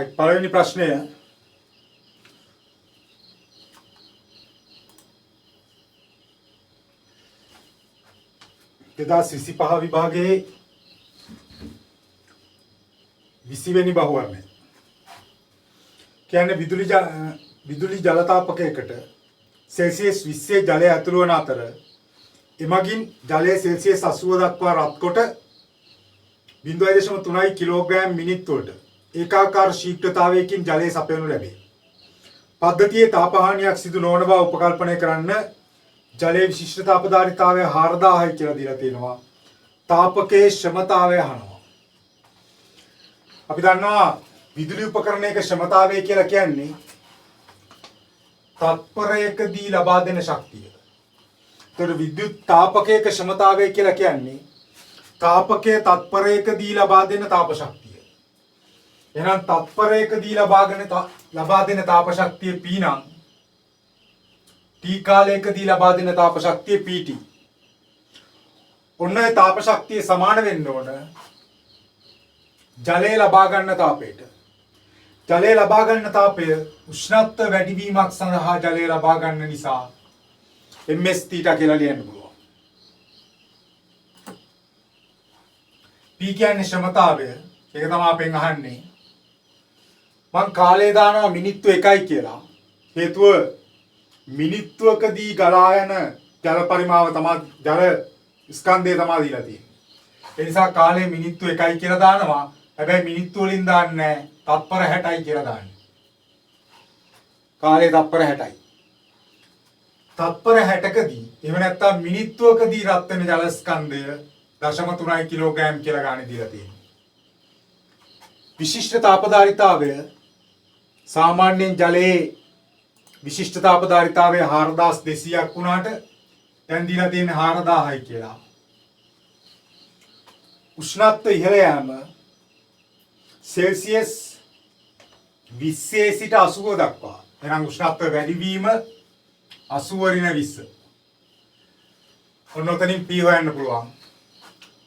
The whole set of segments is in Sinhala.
පළවෙනි ප්‍රශ්නය 2025 විභාගයේ 20 වෙනි බහුවර්ණය. කියන්නේ විදුලි ජලතාපකයකට සෙල්සියස් 20 ජලය ඇතුළු වන අතර එමගින් ජලය සෙල්සියස් 80 දක්වා රත් කොට 0.3 කිලෝග්‍රෑම් මිනිත්තුවට ඒකාකාර ශීඝ්‍රතාවයකින් ජලය සපයනු ලැබේ. පද්ධතියේ තාපහානියක් සිදු නොවන බව උපකල්පනය කරන්න ජලයේ විශිෂ්ට තාපධාරිතාවය 4000යි කියලා දීලා තියෙනවා. තාපකයේ ක්ෂමතාවය අහනවා. අපි දන්නවා විදුලි උපකරණයක ක්ෂමතාවය කියලා කියන්නේ තත්පරයකදී ලබා දෙන ශක්තිය. ඒතර විද්‍යුත් තාපකයක ක්ෂමතාවය කියලා කියන්නේ තාපකයේ තත්පරයකදී ලබා දෙන තාප ශක්තිය. එහෙනම් තත්පරයකදී ලබා දෙන තාප ශක්තිය P නම් T කාලයකදී ලබා දෙන තාප ශක්තිය PT. ඔන්න ඒ තාප ශක්තිය සමාන වෙන්න ඕන ජලය ලබා ගන්න තාපයට. ජලය ලබා ගන්න තාපය උෂ්ණත්ව වැඩිවීමක් සඳහා ජලය ලබා ගන්න නිසා ms theta කියලා ලියන්න පුළුවන්. P කියන්නේ ක්ෂමතාවය. ඒක තමයි අපෙන් අහන්නේ. මං කාලය දානවා මිනිත්තු 1යි කියලා. හේතුව මිනිත්තුවකදී ගලා යන ජල පරිමාව තමයි ජල ස්කන්ධය තමයි දීලා තියෙන්නේ. ඒ නිසා කාලය මිනිත්තු 1යි කියලා දානවා. හැබැයි මිනිත්තු වලින් දාන්නේ තත්පර 60යි කියලා දාන්නේ. කාලය තත්පර 60යි. තත්පර 60කදී එහෙම නැත්නම් මිනිත්තුවකදී රත් වෙන ජල ස්කන්ධය 0.3 කිලෝග්‍රෑම් කියලා ගානේ දීලා තියෙනවා. විශිෂ්ට තාපධාරිතාවය සාමාන්‍යයෙන් ජලයේ විශිෂ්ට තාපධාරිතාවය 4200ක් වුණාට දැන් දීලා තියෙන්නේ 4000යි කියලා. උෂ්ණත්ව ඉහළ යාම සෙල්සියස් 20 සිට 80 දක්වා. එහෙනම් උෂ්ණත්ව වැඩිවීම 80 ඍණ 20. ඔන්න ඔතනින් P හොයන්න පුළුවන්.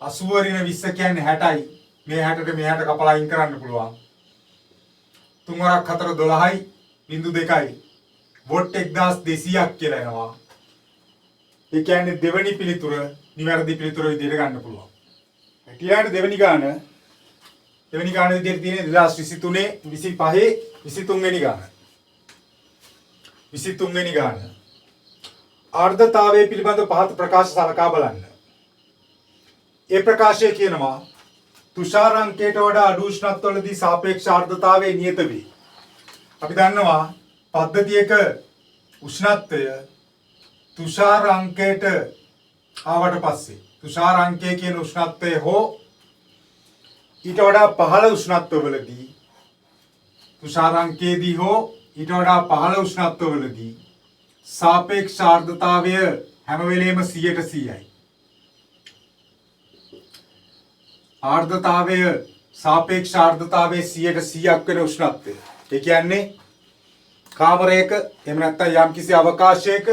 80 ඍණ 20 කියන්නේ 60යි. මේ 60ට මෙහාට කපලා අයින් කරන්න පුළුවන්. 3 වරක් 4 12යි 0.2යි. වොට් 1200ක් කියලා එනවා. ඒ කියන්නේ දෙවෙනි පිළිතුර නිවැරදි පිළිතුර විදිහට ගන්න පුළුවන්. ඊළඟට දෙවෙනි ගාන විදිහට තියෙන්නේ 2023 25 23 වෙනි ගාන. 23 වෙනි ගාන. ආර්ද්‍රතාවය පිළිබඳ පහත ප්‍රකාශ සලකා බලන්න. ඒ ප්‍රකාශය කියනවා තුෂාර අංකයට වඩා අඩු උෂ්ණත්වවලදී සාපේක්ෂ ආර්ද්‍රතාවය නියත වේ. අපි දන්නවා පද්ධතියක උෂ්ණත්වය තුෂාර අංකයට ආවට පස්සේ තුෂාර අංකය කියන උෂ්ණත්වය හෝ ඊට වඩා පහළ උෂ්ණත්වවලදී තුෂාර අංකයේදී හෝ ඊට වඩා පහළ උෂ්ණත්වවලදී සාපේක්ෂ ආර්ද්‍රතාවය හැම වෙලේම 100%යි. ආර්ද්‍රතාවය සාපේක්ෂ ආර්ද්‍රතාවයේ 100%ක් වෙන උෂ්ණත්වය. ඒ කියන්නේ කාමරයක එහෙම නැත්නම් යම්කිසි අවකාශයක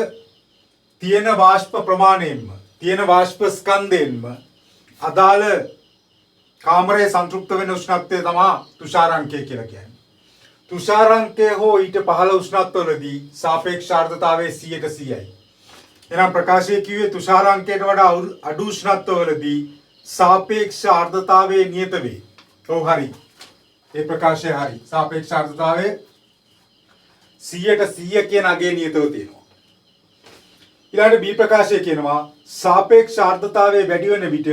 තියෙන වාෂ්ප ප්‍රමාණයෙන්ම තියෙන වාෂ්ප ස්කන්ධයෙන්ම අදාළ කාමරයේ සංතෘප්ත වෙන උෂ්ණත්වය තමයි තුෂාරාංකය කියලා කියන්නේ. තුෂාරාංකය හෝ ඊට පහළ උෂ්ණත්වවලදී සාපේක්ෂ ආර්ද්‍රතාවයේ 100%යි. එනම් ප්‍රකාශයේ කිව්වේ තුෂාරාංකයට වඩා අඩු උෂ්ණත්වවලදී සාපේක්ෂ ආර්ද්‍රතාවයේ නියත වේ. ඔව් හරි. ඒ ප්‍රකාශය හරි. සාපේක්ෂ ආර්ද්‍රතාවයේ 100% කියන අගේ නියතව තියෙනවා. ඊළඟට B ප්‍රකාශය කියනවා සාපේක්ෂ ආර්ද්‍රතාවයේ වැඩි වෙන විට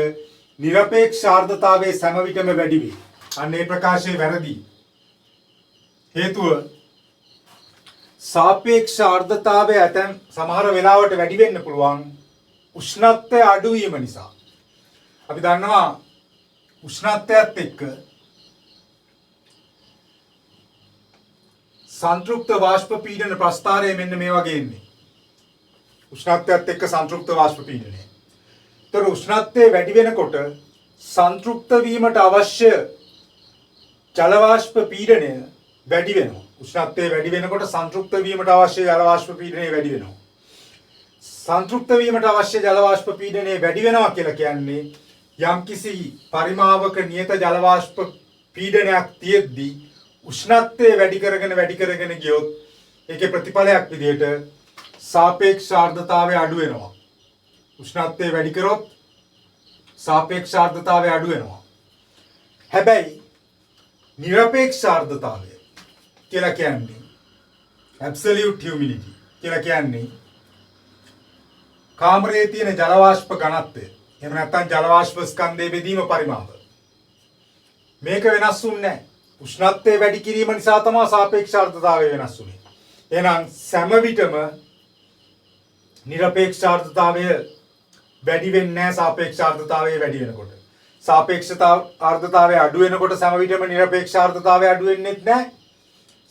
නිරපේක්ෂ ආර්ද්‍රතාවයේ සම විටම වැඩි වේ. අන්න ඒ ප්‍රකාශය වැරදි. හේතුව සාපේක්ෂ ආර්ද්‍රතාවය ඇතැම් සමහර වෙලාවට වැඩි වෙන්න පුළුවන් උෂ්ණත්වය අඩු වීම නිසා. අපි දන්නවා උෂ්ණත්වයත් එක්ක සංතෘප්ත වාෂ්ප පීඩන ප්‍රස්ථාරය මෙන්න මේ වගේ එන්නේ. උෂ්ණත්වයත් එක්ක සංතෘප්ත වාෂ්ප පීඩනය. ඒතර උෂ්ණත්වය වැඩි වෙනකොට සංතෘප්ත වීමට අවශ්‍ය ජල වාෂ්ප පීඩනය වැඩි වෙනවා. උෂ්ණත්වය වැඩි වෙනකොට සංතෘප්ත වීමට අවශ්‍ය ජල වාෂ්ප පීඩනය වැඩි වෙනවා. සංතෘප්ත වීමට අවශ්‍ය ජල වාෂ්ප පීඩනය වැඩි වෙනවා කියලා කියන්නේ යම්කිසි පරිමාවක නියත ජල වාෂ්ප පීඩනයක් තියෙද්දී උෂ්ණත්වය වැඩි කරගෙන ගියොත් ඒකේ ප්‍රතිඵලයක් විදිහට සාපේක්ෂ ආර්ද්‍රතාවය අඩු වෙනවා. උෂ්ණත්වය වැඩි කරොත් සාපේක්ෂ ආර්ද්‍රතාවය අඩු වෙනවා. හැබැයි නිරපේක්ෂ ආර්ද්‍රතාවය කියලා කියන්නේ absolute humidity කියලා කියන්නේ කාමරයේ තියෙන ජල වාෂ්ප ඝනත්වය. එහෙම නැත්නම් ජල වාෂ්ප ස්කන්ධයේ බෙදීම පරිමාව. මේක වෙනස් වුන්නේ නැහැ. උෂ්ණත්වය වැඩි කිරීම නිසා තමයි සාපේක්ෂ ආර්ද්‍රතාවය වෙනස් වුනේ. එහෙනම් සෑම විටම නිරපේක්ෂ ආර්ද්‍රතාවය වැඩි වෙන්නේ නැහැ සාපේක්ෂ ආර්ද්‍රතාවය වැඩි වෙනකොට. සාපේක්ෂ ආර්ද්‍රතාවය අඩු වෙනකොට සෑම විටම නිරපේක්ෂ ආර්ද්‍රතාවය අඩු වෙන්නේ නැහැ.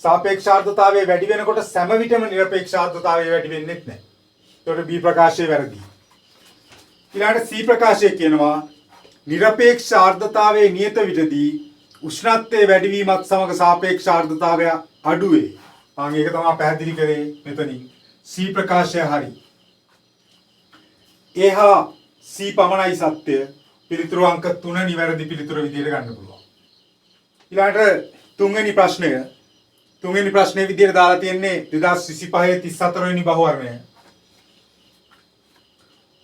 සාපේක්ෂ ආර්ද්‍රතාවය වැඩි වෙනකොට සෑම විටම නිරපේක්ෂ ආර්ද්‍රතාවය වැඩි වෙන්නේ නැහැ. ඒකට B ප්‍රකාශය වැරදි. ඊළඟට C ප්‍රකාශය කියනවා නිරපේක්ෂ ආර්ද්‍රතාවයේ නියත විටදී උෂ්ණත්වයේ වැඩිවීමත් සමග සාපේක්ෂ ආර්ද්‍රතාවය අඩු වේ. මම ඒක තමයි පැහැදිලි කරේ මෙතනින්. C ප්‍රකාශය හරි. එහා C පමණයි සත්‍ය. පිළිතුරු අංක 3 නිවැරදි පිළිතුර විදිහට ගන්න පුළුවන්. ඊළඟට තුන්වෙනි ප්‍රශ්නය. තුන්වෙනි ප්‍රශ්නේ විදිහට දාලා තියෙන්නේ 2025 34 වෙනි බහුවර්ණය.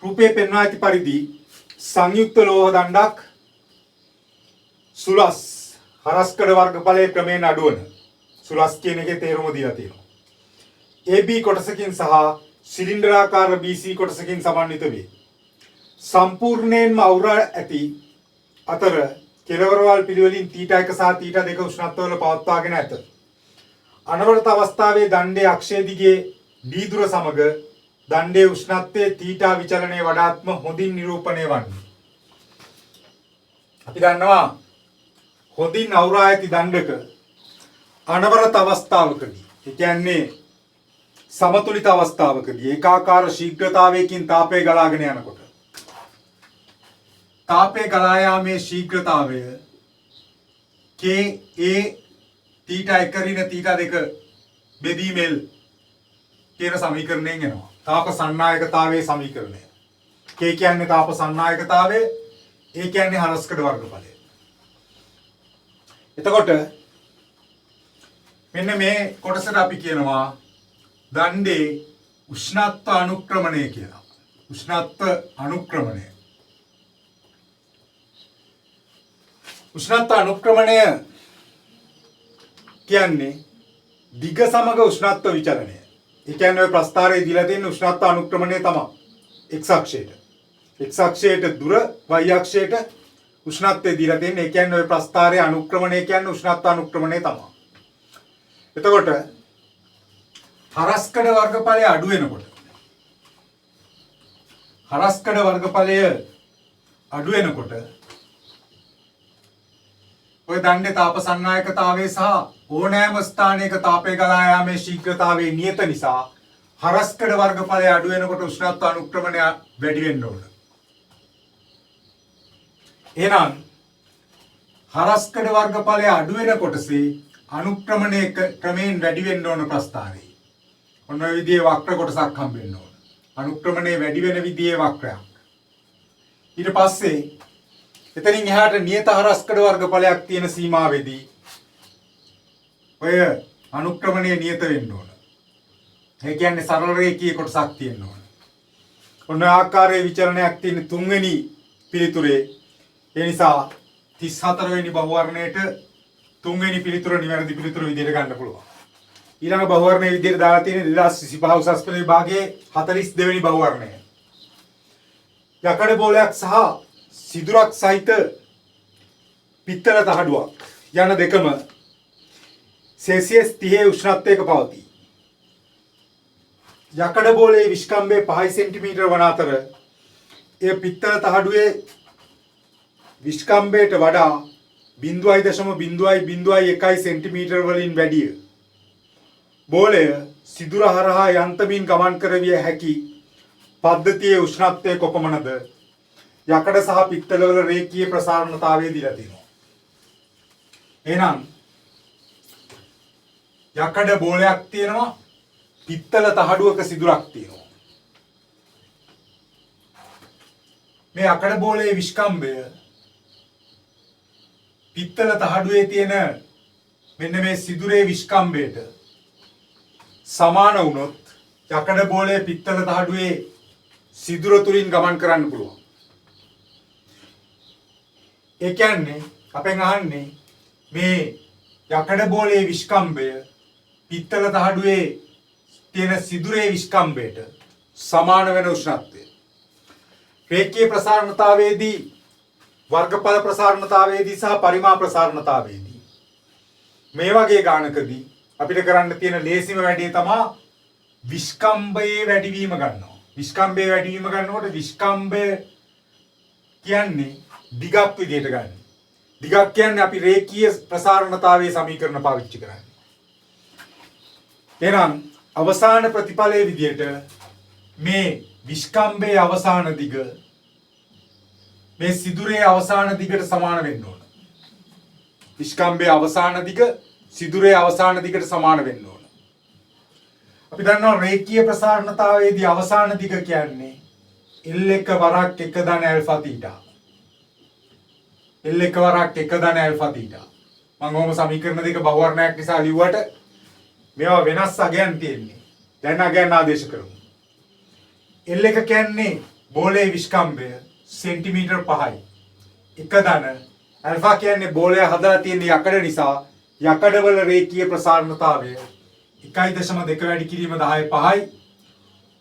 රූපයේ පෙන්වා ඇති පරිදි සංයුක්ත ලෝහ දණ්ඩක් සුලස් හරස්කඩ වර්ගඵලයේ ක්‍රමයෙන් අඩුවන සුලස් කියන එකේ තේරුම දීලා තියෙනවා. AB කොටසකින් සහ සිලින්ඩරාකාර BC කොටසකින් සමන්විත වේ. සම්පූර්ණයෙන්ම අවුරා ඇති අතර කෙළවරවල් පිළිවෙලින් θ1 සහ θ2 උෂ්ණත්වවල පවත්වාගෙන ඇත. අනවරත අවස්ථාවේ දණ්ඩේ අක්ෂය දිගේ D දුර සමග දණ්ඩේ උෂ්ණත්වයේ θ විචලනයේ වඩාත්ම හොඳින් නිරූපණය වන්නේ. අපි දන්නවා හොඳින් අවුරා ඇති දණ්ඩක අනවරත අවස්ථාවකදී ඒ කියන්නේ සමතුලිත අවස්ථාවකදී ඒකාකාර ශීඝ්‍රතාවයකින් තාපය ගලාගෙන යනකොට තාපය ගලා යාමේ ශීඝ්‍රතාවය Ka θ1 ඍණ θ2 බෙදීමෙල් කියන සමීකරණයෙන් එනවා. තාප සන්නායකතාවයේ සමීකරණය. K කියන්නේ තාප සන්නායකතාවය, A කියන්නේ හරස්කඩ වර්ගඵලය. එතකොට මෙන්න මේ කොටසට අපි කියනවා දණ්ඩේ උෂ්ණත්ව අනුක්‍රමණය කියලා. උෂ්ණත්ව අනුක්‍රමණය. උෂ්ණත්ව අනුක්‍රමණය කියන්නේ දිග සමග උෂ්ණත්ව විචලනය. ඒ කියන්නේ ඔය ප්‍රස්ථාරයේ දීලා තියෙන උෂ්ණත්ව අනුක්‍රමණය තමයි x අක්ෂයට. x අක්ෂයට දුර y අක්ෂයට උෂ්ණත්වය දීලා තියෙන්නේ. ඒ කියන්නේ ඔය ප්‍රස්ථාරයේ අනුක්‍රමණය කියන්නේ උෂ්ණත්ව අනුක්‍රමණය තමයි. එතකොට හරස්කඩ වර්ගඵලය අඩු වෙනකොට හරස්කඩ වර්ගඵලය අඩු වෙනකොට ඔය දණ්ඩේ තාප සන්නායකතාවයේ සහ ඕනෑම ස්ථානයක තාපය ගලා යාමේ ශීඝ්‍රතාවයේ නියත නිසා හරස්කඩ වර්ගඵලය අඩු වෙනකොට උෂ්ණත්ව අනුක්‍රමණය වැඩි වෙන්න ඕන. එහෙනම් හරස්කඩ වර්ගඵලය අඩු වෙන කොටසේ අනුක්‍රමණය ක්‍රමයෙන් වැඩි වෙන්න ඕන ප්‍රස්ථාරේ. ඔන්න ඔය විදිහේ වක්‍ර කොටසක් හම්බ වෙන්න ඕන. අනුක්‍රමණය වැඩි වෙන විදිහේ වක්‍රයක්. ඊට පස්සේ එතනින් එහාට නියත හරස්කඩ වර්ගඵලයක් තියෙන සීමාවෙදී ඔය අනුක්‍රමණය නියත වෙන්න ඕන. ඒ කියන්නේ සරල රේඛීය කොටසක් තියෙන්න ඕන. ඔන්න ආකාරයේ විචලනයක් තියෙන තුන්වෙනි පිළිතුරේ. ඒ නිසා 34 වෙනි බහුවර්ණයට තුන්වෙනි පිළිතුර නිවැරදි පිළිතුර විදිහට ගන්න පුළුවන්. ඊළඟ බහුවර්ණයේ විදිහට දාලා තියෙන 2025 උසස් පෙළ විභාගයේ 42 වෙනි බහුවර්ණය. යකඩ බෝලයක් සහ සිදුරක් සහිත පිත්තල තහඩුවක් යන දෙකම සෙල්සියස් 30 උෂ්ණත්වයක පවතී. යකඩ බෝලයේ විස්කම්භය 5 සෙන්ටිමීටර වන අතර එය පිත්තල තහඩුවේ විස්කම්භයට වඩා 0.001 සෙන්ටිමීටර වලින් වැඩිය. බෝලය සිදුර හරහා යන්තමින් ගමන් කරවිය හැකි පද්ධතියේ උෂ්ණත්වය කොපමණද? යකඩ සහ පිත්තල වල රේඛීය ප්‍රසාරණතාවය දීලා තියෙනවා. එහෙනම් යකඩ බෝලයක් තියෙනවා, පිත්තල තහඩුවක සිදුරක් තියෙනවා. මේ යකඩ බෝලයේ විස්කම්භය පිත්තල තහඩුවේ තියෙන මෙන්න මේ සිදුරේ විස්කම්බයට සමාන වුණොත් යකඩ බෝලයේ පිත්තල තහඩුවේ සිදුර තුලින් ගමන් කරන්න පුළුවන්. ඒ කියන්නේ අපෙන් අහන්නේ මේ යකඩ බෝලයේ විස්කම්බය පිත්තල තහඩුවේ තියෙන සිදුරේ විස්කම්බයට සමාන වෙන උෂ්ණත්වය. රේඛීය ප්‍රසාරණතාවයේදී වර්ගඵල ප්‍රසාරණතාවයේදී සහ පරිමාණ ප්‍රසාරණතාවයේදී මේ වගේ ගානකදී අපිට කරන්න තියෙන ලේසිම වැඩේ තමයි විස්කම්බයේ වැඩිවීම ගන්නවා. විස්කම්බයේ වැඩිවීම ගන්නකොට විස්කම්බය කියන්නේ දිගක් විදිහට ගන්න. දිගක් කියන්නේ අපි රේඛීය ප්‍රසාරණතාවයේ සමීකරණ පාවිච්චි කරන්නේ. එහෙනම් අවසාන ප්‍රතිඵලයේ විදිහට මේ විස්කම්බයේ අවසාන දිග මේ සිදුරේ අවසාන දිගට සමාන වෙන්න ඕන. විස්කම්බයේ අවසාන දිග සිදුරේ අවසාන දිගට සමාන වෙන්න ඕන. අපි දන්නවා රේඛීය ප්‍රසාරණතාවයේදී අවසාන දිග කියන්නේ L1 වරක් 1 ධන ඇල්ෆා තීටා. L1 වරක් 1 ධන ඇල්ෆා තීටා. මම ඔහොම සමීකරණ දෙක බහුවර්ණයක් නිසා ලිව්වට මේවා වෙනස් අගයන් තියෙන්නේ. දැන් අගයන් ආදේශ කරමු. L1 කියන්නේ බෝලයේ විස්කම්බය සෙන්ටිමීටර් 5යි. 1 ධන ඇල්ෆා කියන්නේ බෝලය හදලා තියෙන යකඩ නිසා යකඩවල රේඛීය ප්‍රසාරණතාවය 1.2 වැඩි කිරීම 10/5යි.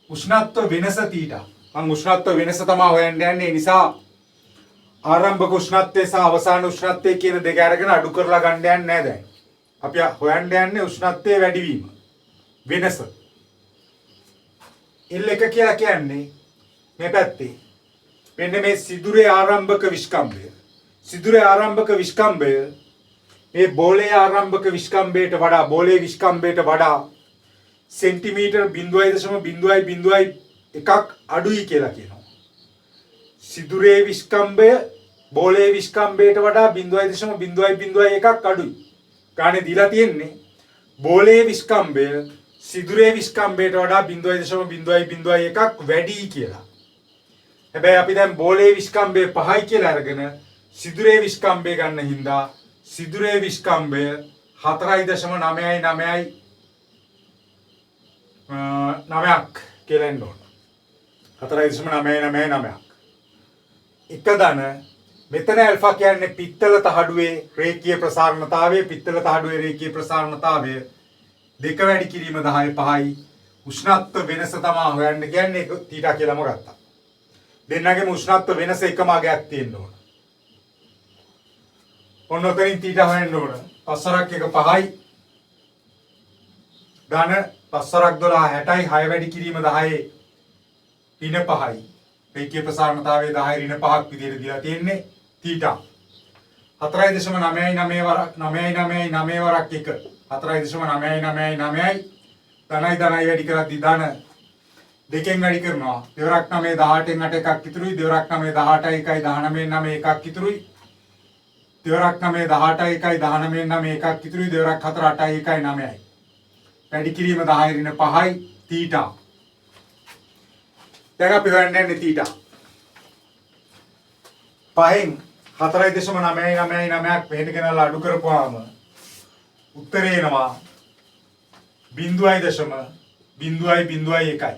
උෂ්ණත්ව වෙනස තීටා. මම උෂ්ණත්ව වෙනස තමයි හොයන්න යන්නේ. ඒ නිසා ආරම්භක උෂ්ණත්වය සහ අවසාන උෂ්ණත්වය කියන දෙක අරගෙන අඩු කරලා ගන්න යන්නේ නැහැ දැන්. අපි හොයන්න යන්නේ උෂ්ණත්වයේ වැඩිවීම. වෙනස. L1 කියලා කියන්නේ මේ පැත්තේ. මෙන්න මේ සිදුරේ ආරම්භක විස්කම්බය. සිදුරේ ආරම්භක විස්කම්බය මේ බෝලයේ ආරම්භක විස්කම්බයට වඩා සෙන්ටිමීටර් 0.001 අඩුයි කියලා කියනවා. සිදුරේ විස්කම්බය බෝලයේ විස්කම්බයට වඩා 0.001 අඩුයි. ගානේ දීලා තියෙන්නේ බෝලයේ විස්කම්බය සිදුරේ විස්කම්බයට වඩා 0.001 වැඩි කියලා. හැබැයි අපි දැන් බෝලයේ විස්කම්බය 5යි කියලා අරගෙන සිදුරේ විස්කම්බය ගන්න හින්දා සිදුරේ විස්කම්බය 4.9ක් කියලා එන්න ඕන. 4.999ක්. එක ධන මෙතන ඇල්ෆා කියන්නේ පිත්තල තහඩුවේ රේඛීය ප්‍රසාරණතාවය. පිත්තල තහඩුවේ රේඛීය ප්‍රසාරණතාවය 2 වැඩි කිරීම 10/5යි. උෂ්ණත්ව වෙනස තමයි හොයන්න කියන්නේ තීටා කියලාම ගත්තා. දෙන්නගේම උෂ්ණත්ව වෙනස එකම අගයක් තියෙන්න ඕන. ඔන්න ඔතනින් තීටා හොයන්න ඕන. 5 1 5යි. ධන 5 12 60යි. 6 වැඩි කිරීම 10 ඍණ 5යි. රේඛීය ප්‍රසාරණතාවයේ 10 ඍණ 5ක් විදිහට දීලා තියෙන්නේ තීටා. 4.999 වරක් 999 වරක් 1 4.999යි. ධනයි වැඩි කරද්දී ධන දෙකෙන් වැඩි කරනවා. දෙවරක් 9 18න් 8 එකක් ඉතුරුයි. දෙවරක් 9 18යි 1යි 19න් 9 එකක් ඉතුරුයි. දෙවරක් 9 18යි 1යි 19න් 9 එකක් ඉතුරුයි. දෙවරක් 4 8යි 1යි 9යි. වැඩි කිරීම 10 ඍණ 5යි තීටා. දැන් අපි හොයන්නේ තීටා. 5න් 4.999ක් මෙහෙට ගෙනල්ලා අඩු කරපුවාම උත්තරේ එනවා 0.001යි.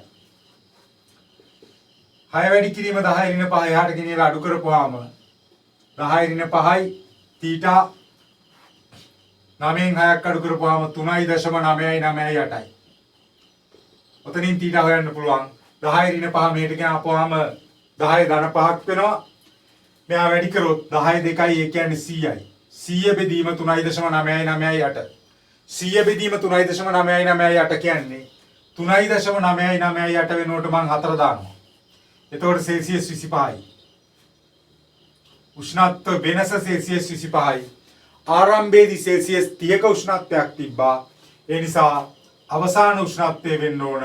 6 වැඩි කිරීම 10 ඍණ 5 එහාට ගෙනියලා අඩු කරපුවාම 10 ඍණ 5යි තීටා. 9න් 6ක් අඩු කරපුවාම 3.998යි. ඔතනින් තීටා හොයන්න පුළුවන්. 10 ඍණ 5 මෙහෙට ගෙනාපුවාම 10 ධන 5ක් වෙනවා. මෙයා වැඩි කරොත් 10 2යි ඒ කියන්නේ 100යි. 100 බෙදීම 3.998. 100 බෙදීම 3.998 කියන්නේ 3.998 වෙනුවට මම 4 දානවා. එතකොට සෙල්සියස් 25යි. උෂ්ණත්ව වෙනස සෙල්සියස් 25යි. ආරම්භයේදී සෙල්සියස් 30ක උෂ්ණත්වයක් තිබ්බා. ඒ නිසා අවසාන උෂ්ණත්වය වෙන්න ඕන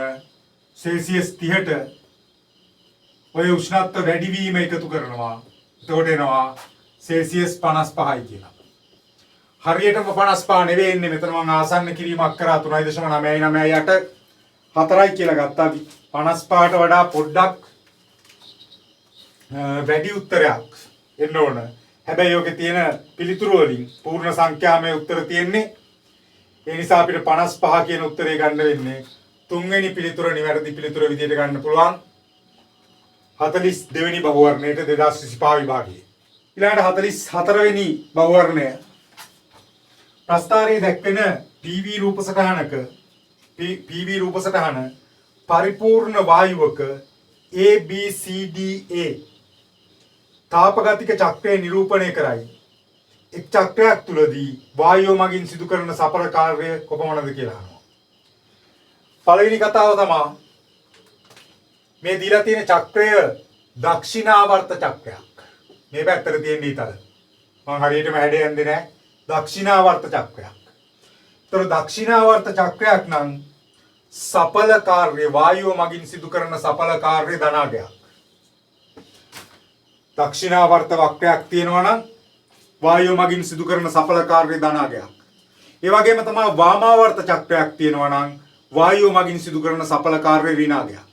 සෙල්සියස් 30ට ඔය උෂ්ණත්ව වැඩිවීම එකතු කරනවා. එතකොට එනවා සෙල්සියස් 55යි කියලා. හරියටම 55 නෙවෙයි එන්නේ. මෙතන මම ආසන්න කිරීමක් කරා 3.998 4යි කියලා ගත්තා. 55ට වඩා පොඩ්ඩක් වැඩි උත්තරයක් එන්න ඕන. හැබැයි ඔකේ තියෙන පිළිතුරු වලින් පූර්ණ සංඛ්‍යාමය උත්තර තියෙන්නේ ඒ නිසා අපිට 55 කියන උත්තරේ ගන්න වෙන්නේ තුන්වෙනි පිළිතුර නිවැරදි පිළිතුර විදිහට ගන්න පුළුවන් 42 වෙනි බහුවර්ණයට 2025 විභාගයේ. ඊළඟට 44 වෙනි බහුවර්ණය ප්‍රස්ථාරයේ දැක්වෙන PV රූප සටහනක PV රූප සටහන පරිපූර්ණ වායුවක ABCDA තාපගතික චක්‍රය නිරූපණය කරයි. එක් චක්‍රයක් තුලදී වායුව මගින් සිදු කරන සඵල කාර්ය කොපමණද කියලා අහනවා. පළවෙනි කතාව තමයි මේ දීලා තියෙන චක්‍රය දක්ෂිනාවර්ත චක්‍රයක්. මේ පැත්තට තියෙන ඊතල. මම හරියටම හැඩයන්නේ නැහැ. දක්ෂිනාවර්ත චක්‍රයක්. ඒතර දක්ෂිනාවර්ත චක්‍රයක් නම් සඵල කාර්ය වායුව මගින් සිදු කරන සඵල කාර්ය ධනාගයක්. දක්ෂිනාවර්ත වක්‍රයක් තියෙනවා නම් වායුව මගින් සිදු කරන සඵල කාර්ය ධනාගයක්. ඒ වගේම තමයි වාමාවර්ත චක්‍රයක් තියෙනවා නම් වායුව මගින් සිදු කරන සඵල කාර්ය ඍණාගයක්.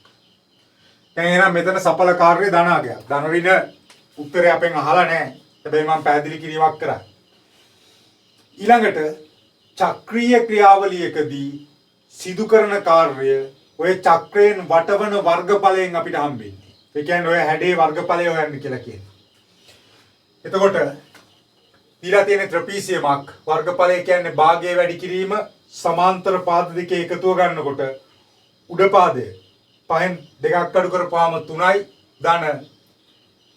දැන් එහෙනම් මෙතන සඵල කාර්ය ධනාගයක්. ධන ඍණ උත්තරය අපෙන් අහලා නැහැ. හැබැයි මම පැහැදිලි කිරීමක් කරා. ඊළඟට චක්‍රීය ක්‍රියාවලියකදී සිදු කරන කාර්ය ඔය චක්‍රයෙන් වටවන වර්ගඵලයෙන් අපිට හම්බෙන්නේ. ඒ කියන්නේ ඔය හැඩේ වර්ගඵලය හොයන්න කියලා කියනවා. එතකොට දීලා තියෙන ත්‍රපීසියමක් වර්ගඵලය කියන්නේ භාගය වැඩි කිරීම සමාන්තර පාද දෙක එකතුව ගන්නකොට උඩ පාදය පහෙන් දෙකක් අඩු කරපුවාම 3යි ධන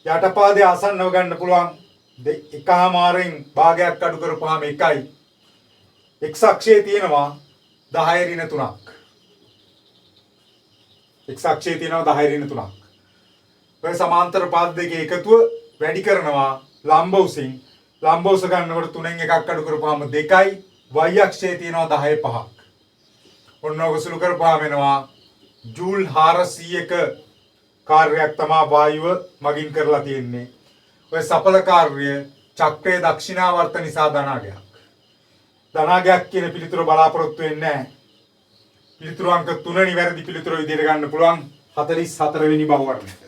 යට පාදයේ ආසන්නව ගන්න පුළුවන් එකමාරෙන් භාගයක් අඩු කරපුවාම 1යි x අක්ෂයේ තියෙනවා 10 ඍණ 3ක් x අක්ෂයේ තියෙනවා 10 ඍණ 3ක් ඔය සමාන්තර පාද දෙක එකතුව වැඩි කරනවා ලම්බ උසින් ලම්බ උස ගන්නකොට 3න් එකක් අඩු කරපුවාම 2යි y අක්ෂයේ තියෙනවා 10 5ක් ඔන්න ඔක සුළු කරපුවාම එනවා ජූල් 400ක කාර්යයක් තමයි වායුව මගින් කරලා තියෙන්නේ ඔය සඵල කාර්ය චක්‍රයේ දක්ෂිනාවර්ත නිසා ධනාගයක් ධනාගයක් කියන පිළිතුර බලාපොරොත්තු වෙන්නේ නැහැ පිළිතුරු අංක 3 නිවැරදි පිළිතුර විදිහට ගන්න පුළුවන් 44 වෙනි බහුවර්ණයට